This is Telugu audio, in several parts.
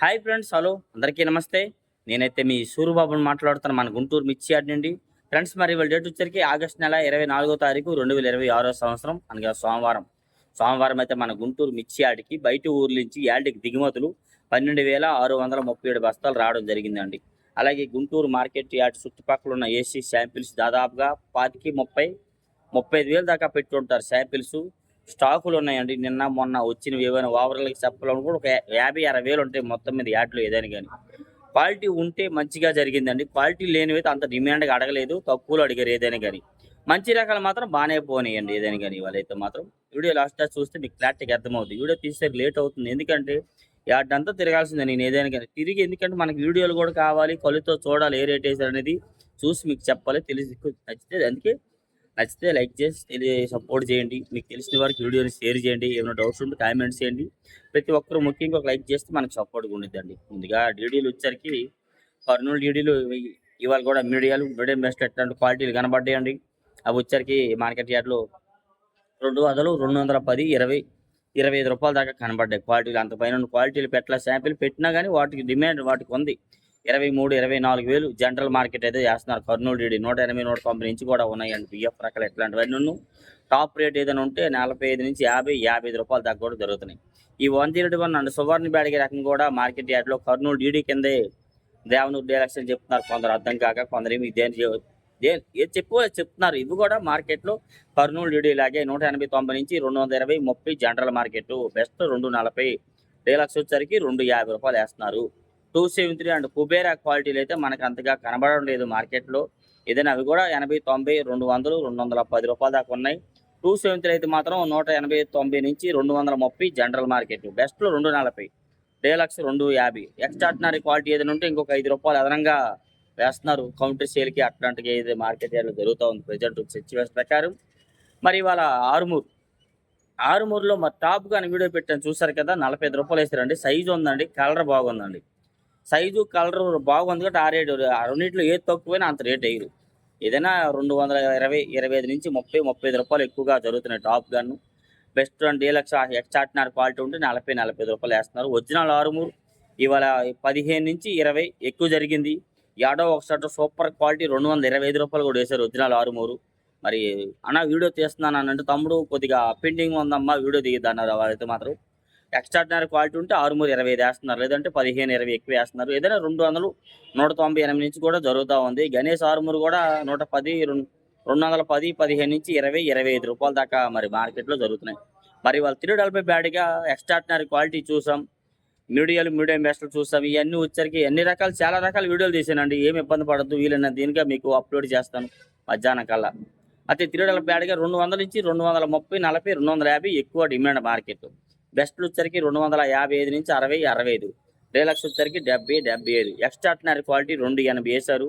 హాయ్ ఫ్రెండ్స్, హలో అందరికీ నమస్తే. నేనైతే మీ సూరిబాబుని మాట్లాడుతాను మన గుంటూరు మిర్చి యార్డ్ నుండి. ఫ్రెండ్స్, మరి ఇవాళ డేట్ వచ్చరికి ఆగస్టు నెల 24వ తారీఖు 2026 సంవత్సరం అనగా సోమవారం. సోమవారం అయితే మన గుంటూరు మిర్చి యార్డ్కి బయట ఊర్ల నుంచి యార్డ్కి దిగుమతులు 12,637 బస్తాలు రావడం జరిగిందండి. అలాగే గుంటూరు మార్కెట్ యార్డ్ చుట్టుపక్కల ఉన్న ఏసీ శాంపిల్స్ దాదాపుగా 25,000 దాకా పెట్టుంటారు శాంపిల్స్. స్టాకులు ఉన్నాయండి. నిన్న మొన్న వచ్చినవి ఏవైనా ఓవర్లకి చెప్పాలని కూడా ఒక 50,000-60,000 ఉంటాయి మొత్తం మీద యాడ్లో ఏదైనా కానీ. క్వాలిటీ ఉంటే మంచిగా జరిగిందండి. క్వాలిటీ లేనివైతే అంత డిమాండ్గా అడగలేదు, తక్కువలో అడిగారు ఏదైనా కానీ. మంచి రకాలు మాత్రం బాగానే పోనీయండి ఏదైనా కానీ. వాళ్ళైతే మాత్రం వీడియో లాస్ట్ దాకా చూస్తే మీకు క్లారిటీగా అర్థమవుతుంది. వీడియో తీస్తే లేట్ అవుతుంది, ఎందుకంటే యాడ్ అంతా తిరగాల్సిందే నేను ఏదైనా కానీ తిరిగి. ఎందుకంటే మనకి వీడియోలు కూడా కావాలి, కళ్ళుతో చూడాలి ఏ రేట్ వేసారు అనేది, చూసి మీకు చెప్పాలి, తెలిసి నచ్చితే అందుకే నచ్చితే లైక్ చేసి సపోర్ట్ చేయండి. మీకు తెలిసిన వారికి వీడియోని షేర్ చేయండి. ఏమైనా డౌట్స్ ఉంటే కామెంట్స్ చేయండి. ప్రతి ఒక్కరు ముఖ్యంగా ఒక లైక్ చేస్తే మనకు సపోర్ట్గా ఉండిద్దండి. ముందుగా డీడీలు వచ్చరికి కర్నూలు డీడీలు ఇవాళ కూడా మీడియం బెస్ట్ ఎట్లాంటి క్వాలిటీలు కనబడ్డాయండి. అవి వచ్చరికి మార్కెట్ యార్డ్లో 200, 210, 20, 25 రూపాయల దాకా కనబడ్డాయి క్వాలిటీలు. అంతపైన క్వాలిటీలు పెట్టాల శాంపిల్ పెట్టినా కానీ వాటికి డిమాండ్ వాటికి ఉంది. 23, 24,000 జనరల్ మార్కెట్ అయితే చేస్తున్నారు. కర్నూలు డీడీ 180, 190 నుంచి కూడా ఉన్నాయండి. బిఎఫ్ రకాలు ఇట్లాంటివన్నీ టాప్ రేట్ ఏదైనా ఉంటే 45 నుంచి 50, 55 రూపాయల దాకా కూడా జరుగుతున్నాయి. ఈ 101 అండ్ సువర్ణ బ్యాడిగి రకం కూడా మార్కెట్ యార్డ్లో కర్నూలు డీడీ కిందే దేవనూరు డీలక్స్ అని చెప్తున్నారు. కొందరు అర్థం కాక కొందరు ఏది చెప్తున్నారు. ఇవి కూడా మార్కెట్లో కర్నూలు డీడీ లాగే 180, 90 నుంచి 220, 30 జనరల్ మార్కెట్. బెస్ట్ 240, డీలక్స్ వచ్చరికి 250 రూపాయలు వేస్తున్నారు. 273 అండ్ కుబేరా క్వాలిటీలు అయితే మనకు అంతగా కనబడడం లేదు మార్కెట్లో. ఏదైనా అవి కూడా 80, 90, 200, 210 రూపాయల దాకా ఉన్నాయి. 273 అయితే మాత్రం 180, 90 నుంచి 230 జనరల్ మార్కెట్. బెస్ట్లో 240, డీలక్స్ 250. ఎక్స్ట్రాడినరీ క్వాలిటీ ఏదైనా ఉంటే ఇంకొక 5 రూపాయలు అదనంగా వేస్తున్నారు. కౌంటర్ సేల్కి అట్లాంటివి ఏది మార్కెట్ యార్డ్లో జరుగుతూ ఉంది ప్రజెంట్ సిచ్యువేషన్ ప్రకారం. మరి ఇవాళ ఆరుమూరులో మరి టాప్గా వీడియో పెట్టాను చూసారు కదా, 45 రూపాయలు వేస్తారండి. సైజు ఉందండి, కలర్ బాగుందండి. సైజు కలర్ బాగుంది కాబట్టి ఆ రేటు. ఆ రెండింటిలో ఏది తక్కువైనా అంత రేట్ వేయరు. ఏదైనా 220, 25 నుంచి 30, 35 రూపాయలు ఎక్కువగా జరుగుతున్నాయి top gun. Best and deluxe extraordinary quality ఉంటే 40, 45 రూపాయలు వేస్తున్నారు. ఒరిజినల్ ఆరుమూరు ఇవాళ 15 నుంచి 20 ఎక్కువ జరిగింది. యాడో ఒకసారి సూపర్ క్వాలిటీ 225 రూపాయలు కూడా వేశారు ఒరిజినల్ ఆరుమూరు. మరి అన్న వీడియో తీస్తున్నాను అనంటే, తమ్ముడు కొద్దిగా పెండింగ్ ఉందమ్మా వీడియో దిగిద్దన్నారు. వాళ్ళైతే మాత్రం ఎక్స్ట్రాడినరీ క్వాలిటీ ఉంటే 6, 25 వేస్తున్నారు, లేదంటే 15, 20 ఎక్కువ వేస్తున్నారు. ఏదైనా 200, 198 నుంచి కూడా జరుగుతూ ఉంది. గణేష్ ఆరుమూరు కూడా 110, 210, 15 నుంచి 20, 25 రూపాయల దాకా మరి మార్కెట్లో జరుగుతున్నాయి. మరి వాళ్ళు 370 బ్యాడ్గా ఎక్స్ట్రాడినరీ క్వాలిటీ చూసాం, మీడియం బెస్ట్లు చూసాం. ఇవన్నీ వచ్చరికి అన్ని రకాలు చాలా రకాల వీడియోలు తీసానండి. ఏమి ఇబ్బంది పడద్దు, వీలైన దీనిగా మీకు అప్లోడ్ చేస్తాను మధ్యాహ్నం కల్లా. అయితే 370 బ్యాడ్గా 200 నుంచి 230, 40, 250 ఎక్కువ డిమాండ్ మార్కెట్. బెస్ట్లు వచ్చరికి 255 నుంచి 60, 65. డీలక్స్ వచ్చరికి 70, 75. ఎక్స్ట్రాడినరీ క్వాలిటీ 280 వేశారు.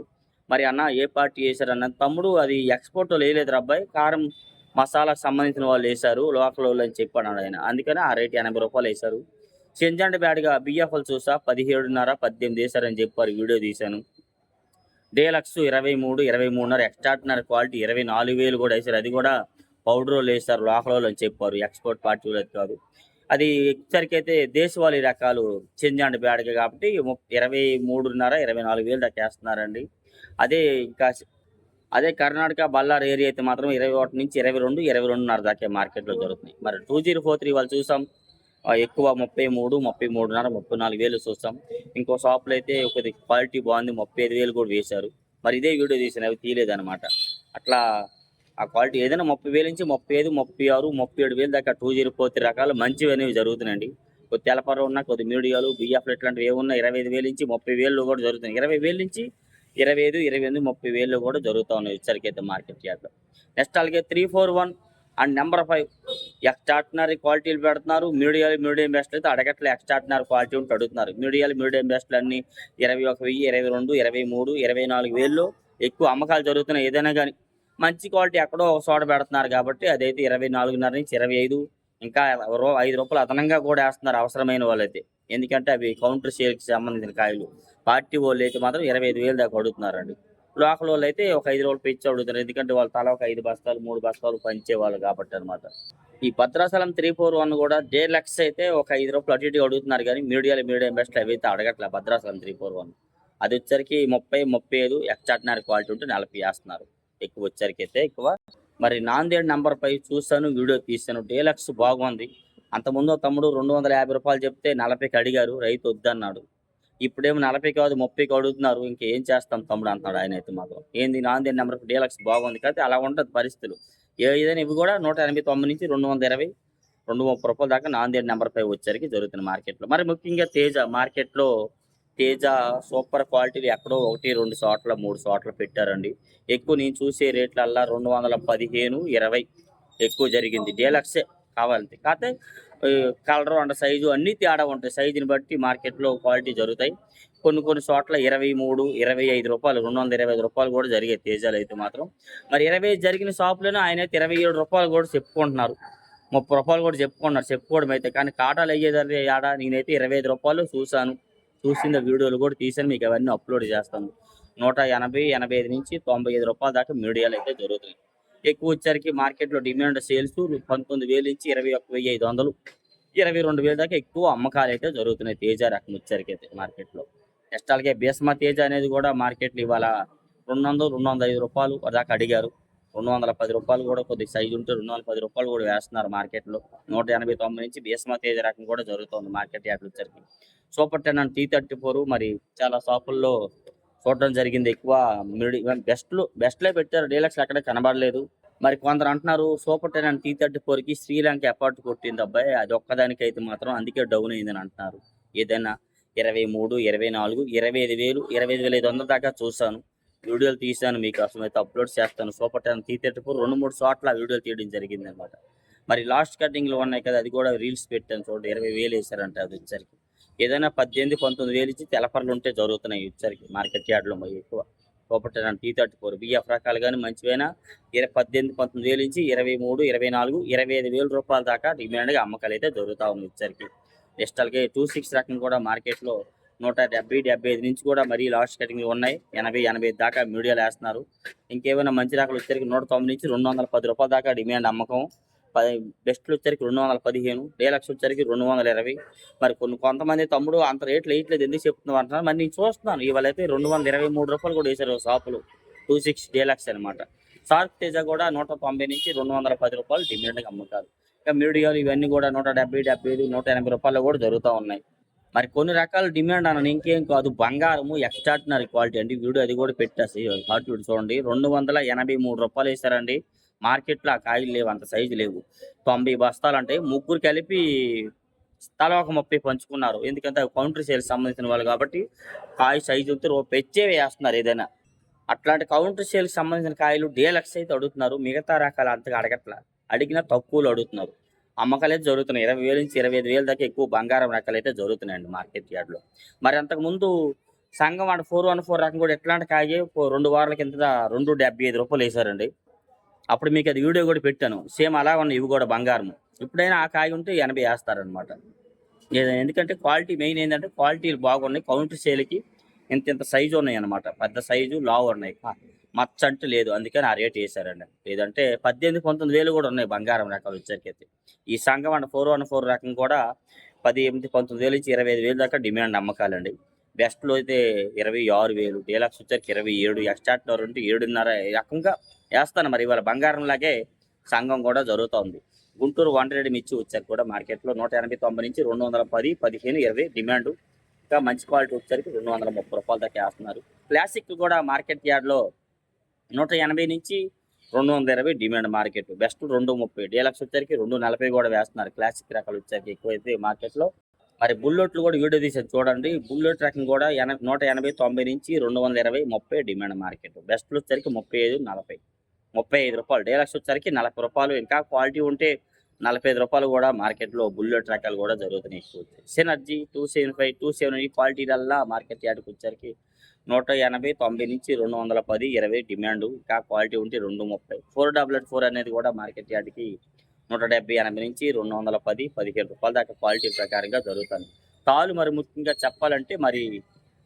మరి అన్న ఏ పార్టీ వేశారు అన్న, తమ్ముడు అది ఎక్స్పోర్ట్ వేయలేదు అబ్బాయి, కారం మసాలాకు సంబంధించిన వాళ్ళు వేశారు, లోకల్ వాళ్ళు అని చెప్పాడు ఆయన. అందుకని ఆ రేట్ 80 రూపాయలు వేశారు. చెంజండ్ బ్యాడ్గా బిఎఫ్ఎల్ చూసా 17.5, 18 వేశారని చెప్పారు, వీడియో తీశాను. డీలక్స్ 23, 23.5. ఎక్స్ట్రాడినరీ క్వాలిటీ 24,000 కూడా వేశారు. అది కూడా పౌడర్ వాళ్ళు వేశారు, లోకల్ వాళ్ళు అని చెప్పారు, ఎక్స్పోర్ట్ పార్టీ వాళ్ళు కాదు. అది వచ్చరికి అయితే దేశవాళీ రకాలు చెంజండ్ బ్యాడ్గా కాబట్టి 23.5, 24,000 దాకా వేస్తున్నారండి. అదే ఇంకా అదే కర్ణాటక బళ్ళారి ఏరియా అయితే మాత్రం 21 నుంచి 22, 22.5 దాకా మార్కెట్లో జరుగుతుంది. మరి 2043 వాళ్ళు చూసాం ఎక్కువ 33, 33.5, 34,000 చూస్తాం. ఇంకో షాప్లో అయితే కొద్ది క్వాలిటీ బాగుంది, 35,000 కూడా వేశారు. మరి ఇదే వీడియో తీసాను, అవి తీయలేదన్నమాట. అట్లా ఆ క్వాలిటీ ఏదైనా 30,000 నుంచి 35, 36, 37,000 దాకా 2043 రకాలు మంచివి అనేవి జరుగుతున్నాయండి. కొద్ది తెలపర ఉన్న కొద్ది మీడియాలు బిఎఫ్లు ఇట్లాంటివి ఏమున్నా 25,000 నుంచి 30,000 కూడా జరుగుతున్నాయి. 20,000 నుంచి 25, 28, 30,000 కూడా జరుగుతూ ఉన్నాయి వచ్చరికైతే మార్కెట్ యార్డ్లో. నెక్స్ట్ అలాగే 341 అండ్ నెంబర్ 5 ఎక్స్ట్రాడినరీ క్వాలిటీలు పెడుతున్నారు. మీడియం బెస్ట్ అయితే అడగట్లే, ఎక్స్ట్రాడినరీ క్వాలిటీ ఉంటే అడుగుతున్నారు. మీడియం బెస్ట్లు అన్ని 21,000, 22, 23, 24,000 ఎక్కువ అమ్మకాలు జరుగుతున్నాయి. ఏదైనా కానీ మంచి క్వాలిటీ ఎక్కడో ఒక చోట పెడుతున్నారు కాబట్టి అదైతే 24.5 నుంచి 25, ఇంకా 5 రూపాయలు అదనంగా కూడా వేస్తున్నారు అవసరమైన వాళ్ళైతే. ఎందుకంటే అవి కౌంటర్ షేర్కి సంబంధించిన కాయలు. పార్టీ వాళ్ళు అయితే మాత్రం 25,000 దాకా అడుగుతున్నారండి. లోకల్ వాళ్ళు అయితే ఒక 5 రోజులు పెంచి అడుగుతారు. ఎందుకంటే వాళ్ళు తలా ఒక 5 బస్తాలు, 3 బస్తాలు పంచేవాళ్ళు కాబట్టి అనమాట. ఈ భద్రాచలం 341 కూడా డీలక్స్ అయితే ఒక రూ. 5 అటు ఇటుగా అడుగుతున్నారు గానీ, మీడియం బెస్ట్‌లు అవైతే అడగట్లే భద్రాచలం 341. అదొచ్చేసరికి 30, 35 ఎక్స్ట్రార్డినరీ క్వాలిటీ ఉంటే 40 ఏస్తన్నారు. వచ్చేసరికైతే ఎక్కువ. మరి నాందేడ్ నంబర్ 5 చూసాను, వీడియో తీశాను. డీలక్స్ బాగుంది. అంతకుముందు ఓ తమ్ముడు రూ. 250 చెప్తే 40కి అడిగారు. రైతు వద్దన్నాడు. ఇప్పుడేమో 40 కాదు 30కి అడుగుతున్నారు. ఇంకేం చేస్తాం తమ్ముడు అంటున్నాడు ఆయనైతే మాత్రం. ఏంది నాందేడ్ నంబర్ డీలక్స్ బాగుంది. కాకపోతే అలా ఉంటది పరిస్థితులు. ఏదైనా ఇవి కూడా 189 నుంచి 220, రూ. 230 దాకా నాందేడ్ నంబర్ 5 వచ్చేసరికి జరుగుతుంది మార్కెట్‌లో. మరి ముఖ్యంగా తేజ మార్కెట్‌లో తేజ సూపర్ క్వాలిటీలు ఎక్కడో 1, 2 చోట్ల, 3 చోట్ల పెట్టారండి. ఎక్కువ నేను చూసే రేట్లల్లా 215, 20 ఎక్కువ జరిగింది. డీలక్సే కావాలంటే. కాతే కలరు అండ్ సైజు అన్నీ తేడా ఉంటాయి. సైజుని బట్టి మార్కెట్‌లో క్వాలిటీ జరుగుతాయి. కొన్ని చోట్ల 23, రూ. 25, రూ. 225 కూడా జరిగాయి తేజాలు అయితే మాత్రం. మరి 25 జరిగిన షాపులోనే ఆయనైతే రూ. 27 కూడా చెప్పుకుంటున్నారు. రూ. 30 కూడా చెప్పుకున్నారు. చెప్పుకోవడం అయితే కానీ కాటాలు అయ్యేది యాడ నేనైతే రూ. 25 చూసాను. చూసిన వీడియోలు కూడా తీశాను. మీకు అవన్నీ అప్‌లోడ్ చేస్తాను. 180, 85 నుంచి రూ. 95 దాకా మీడియాలు అయితే జరుగుతున్నాయి. ఎక్కువ వచ్చేసరికి మార్కెట్‌లో డిమాండ్ సేల్స్ 19,000 నుంచి 21,500, 22,000 దాకా ఎక్కువ అమ్మకాలైతే జరుగుతున్నాయి తేజ రకం వచ్చేసరికైతే మార్కెట్‌లో. నెక్స్ట్ అలాగే భీస్మ తేజ అనేది కూడా మార్కెట్‌లో ఇవాళ రూ. 200, రూ. 205 దాకా అడిగారు. రూ. 210 కూడా కొద్దిగా సైజు ఉంటే రూ. 210 కూడా వేస్తున్నారు మార్కెట్‌లో. 189 నుంచి భీస్మ తేజ రకం కూడా జరుగుతుంది మార్కెట్ యార్డ్‌లో వచ్చేసరికి. సూపర్ 10 అండ్ T34 మరి చాలా షాపుల్లో చూడడం జరిగింది ఎక్కువ. బెస్ట్‌లే పెట్టారు. డీలక్స్‌లు ఎక్కడ కనబడలేదు. మరి కొందరు అంటున్నారు సూపర్ 10 అండ్ T34కి శ్రీలంక ఎపార్ట్ కొట్టింది అబ్బాయి. అది ఒక్కదానికైతే మాత్రం అందుకే డౌన్ అయిందని అంటున్నారు. ఏదైనా 23, 24, 25,000, 25,500 దాకా చూసాను. వీడియోలు తీశాను. మీకు అవసరమైతే అప్‌లోడ్ చేస్తాను. సూపర్ 10 T34 2, 3 చోట్ల వీడియోలు తీయడం జరిగిందనమాట. మరి లాస్ట్ కటింగ్‌లో ఉన్నాయి కదా! అది కూడా రీల్స్ పెట్టాను చూడండి. 20,000 ఏసారంట అది వచ్చేసరికి. ఏదైనా 18, 19,000 ఇచ్చి తెలపర్లు ఉంటే జరుగుతున్నాయి వచ్చేసరికి మార్కెట్ యార్డ్‌లో మరి ఎక్కువ. సూపర్ 10 అండ్ T34 బిఎఫ్ రకాలు గాని మంచివైనా 18, 19,000 నుంచి 23, 24, రూ. 25,000 దాకా డిమాండ్‌గా అమ్మకాలైతే జరుగుతా ఉన్నాయి వచ్చేసరికి. నెక్స్ట్ అలాగే 26 రకం కూడా మార్కెట్‌లో 170, 75 నుంచి కూడా మరీ లాస్ట్ కటింగ్‌లు ఉన్నాయి. 80, 85 దాకా మీడియాలో ఏస్తున్నారు. ఇంకేమైనా మంచి రకాలు వచ్చేసరికి 190 నుంచి రూ. 210 దాకా డిమాండ్ అమ్మకం. బెస్ట్‌లు వచ్చేసరికి 215, డీలక్స్ వచ్చేసరికి 220. మరి కొంతమంది తమ్ముడు అంత రేట్లు వేయట్లేదు ఎందుకు చెప్తున్నావు అంటున్నారు. మరి నేను చూస్తున్నాను ఇవాళైతే రూ. 223 కూడా వేశారు షాపులు. 26 డీలక్స్ అనమాట. షార్క్ తేజ కూడా 190 నుంచి రూ. 210 డిమాండ్‌గా అమ్ముతారు. ఇంకా మీడియాలు ఇవన్నీ కూడా 170, 75, రూ. 180 కూడా జరుగుతూ ఉన్నాయి. మరి కొన్ని రకాల డిమాండ్ అన్నాను ఇంకేం కాదు బంగారము ఎక్స్ట్రార్డినరీ క్వాలిటీ అండి. వీడియో అది కూడా పెట్టేసి హాట్ వీడియో చూడండి. రూ. 283 వేశారండి. మార్కెట్‌లో ఆ కాయలు లేవు. అంత సైజు లేవు. 90 బస్తాలంటే ముగ్గురు కలిపి తలా ఒక 30 పంచుకున్నారు. ఎందుకంటే అవి కౌంటర్ సేల్స్ సంబంధించిన వాళ్ళు కాబట్టి కాయ సైజు ఉంటే పెచ్చే వేస్తున్నారు ఏదైనా. అట్లాంటి కౌంటర్ సేల్‌కి సంబంధించిన కాయలు డీలక్స్ అయితే అడుగుతున్నారు. మిగతా రకాలు అంతగా అడగట్లా. అడిగినా తక్కువలో అడుగుతున్నారు. అమ్మకాలైతే జరుగుతున్నాయి. 20,000 నుంచి 25,000 దాకా ఎక్కువ బంగారం రకాలైతే జరుగుతున్నాయండి మార్కెట్ యార్డ్‌లో. మరి అంతకుముందు సంగం అండ్ 414 రకం కూడా ఎట్లాంటి కాయ 2 వారాల కిందట రూ. 275 వేశారండి. అప్పుడు మీకు అది వీడియో కూడా పెట్టాను. సేమ్ అలా ఉన్నాయి ఇవి కూడా బంగారం. ఎప్పుడైనా ఆ కాయ ఉంటే 80 ఏస్తారనమాట. ఎందుకంటే క్వాలిటీ మెయిన్ ఏంటంటే క్వాలిటీలు బాగున్నాయి. కౌంటర్ సేల్‌కి ఇంత సైజు ఉన్నాయన్నమాట. పెద్ద సైజు లావు ఉన్నాయి. మచ్చ అంటూ లేదు. అందుకని ఆ రేట్ ఏశారండి. లేదంటే 18, 19,000 కూడా ఉన్నాయి బంగారం రకాలు వచ్చేసరికైతే. ఈ సంగం అండ్ 414 రకం కూడా 18, 19,000 నుంచి 25,000 దాకా డిమాండ్ అమ్మకాలండి. బెస్ట్‌లో అయితే 26,000, డీలక్స్ వచ్చరికి 27, ఎక్స్ట్రార్డినరీ ఉంటే 7.5 ఈ రకంగా ఏస్తాను. మరి ఇవాళ బంగారం లాగే సంఘం కూడా జరుగుతూ ఉంది. గుంటూరు 100 మిర్చి వచ్చారు కూడా మార్కెట్‌లో 189 నుంచి 210, 15, 20 డిమాండు. ఇంకా మంచి క్వాలిటీ వచ్చేసరికి రూ. 230 దాకా ఏస్తున్నారు. క్లాసిక్ కూడా మార్కెట్ యార్డ్‌లో 180 నుంచి 220 డిమాండ్ మార్కెట్. బెస్ట్ 230, డీలక్స్ వచ్చేసరికి 240 కూడా వేస్తున్నారు. క్లాసిక్ రకాలు వచ్చేసరికి ఎక్కువైతే మార్కెట్‌లో. మరి బుల్లెట్లు కూడా వీడియో తీసాను చూడండి. బుల్లెట్ రకం కూడా 180, 90 నుంచి 220, 30 డిమాండ్ మార్కెట్. బెస్ట్‌లు వచ్చేసరికి 35, 40, రూ. 35. డీలక్స్ వచ్చేసరికి రూ. 40. ఇంకా క్వాలిటీ ఉంటే రూ. 45 కూడా మార్కెట్‌లో బుల్లెట్ రకాలు కూడా జరుగుతున్నాయి ఎక్కువ. సినర్జీ 275, 270 క్వాలిటీలల్లా మార్కెట్ యార్డ్‌కి వచ్చేసరికి 180, 90 నుంచి 210, 20 డిమాండ్. ఇంకా క్వాలిటీ ఉంటే 230. 444 అనేది కూడా మార్కెట్ యార్డ్‌కి 170, 80 నుంచి 210, రూ. 15 దాకా క్వాలిటీ ప్రకారంగా జరుగుతుంది. తాలు మరి ముఖ్యంగా చెప్పాలంటే మరి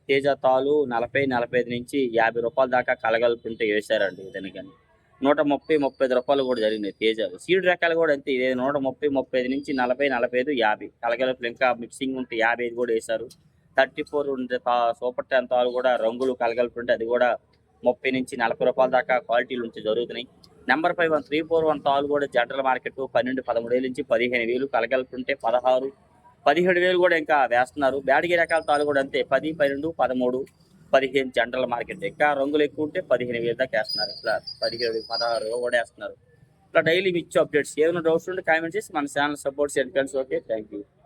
తేజ తాలు 40, 45 నుంచి 50 రూపాయల దాకా కలగలుపుంటే వేశారండి ఇదని కానీ. 130, 35 రూపాయలు కూడా జరిగినాయి తేజాలు. సీడ్ రకాలు కూడా అంతే. ఇదే 130, 35 నుంచి 40, 45, 50 కలగలుపులు ఇంకా మిక్సింగ్ ఉంటే 55 కూడా వేశారు. 34 ఉండే సూపర్ 10 తాలు కూడా రంగులు కలగలుపుంటే అది కూడా 30 నుంచి 40 రూపాయల దాకా క్వాలిటీలు ఉంటే జరుగుతున్నాయి. నెంబర్ 5 341 తాలు కూడా జనరల్ మార్కెట్ 12, 13 నుంచి 15,000 కలగలుపుంటే 16, 17,000 కూడా ఇంకా వేస్తున్నారు. బ్యాడగి రకాల తాలు కూడా అంతే 10, 12, 13, 15 జనరల్ మార్కెట్. ఇంకా రంగులు ఎక్కువ ఉంటే 15,000 దాకా వేస్తున్నారు. ఇట్లా 17, 16 కూడా వేస్తున్నారు. ఇట్లా డైలీ ఇచ్చే అప్డేట్స్. ఏమైనా డౌట్స్ ఉంటే కామెంట్ చేసి మన ఛానల్ సపోర్ట్ చేయండి ఫ్రెండ్స్. Okay, thank you.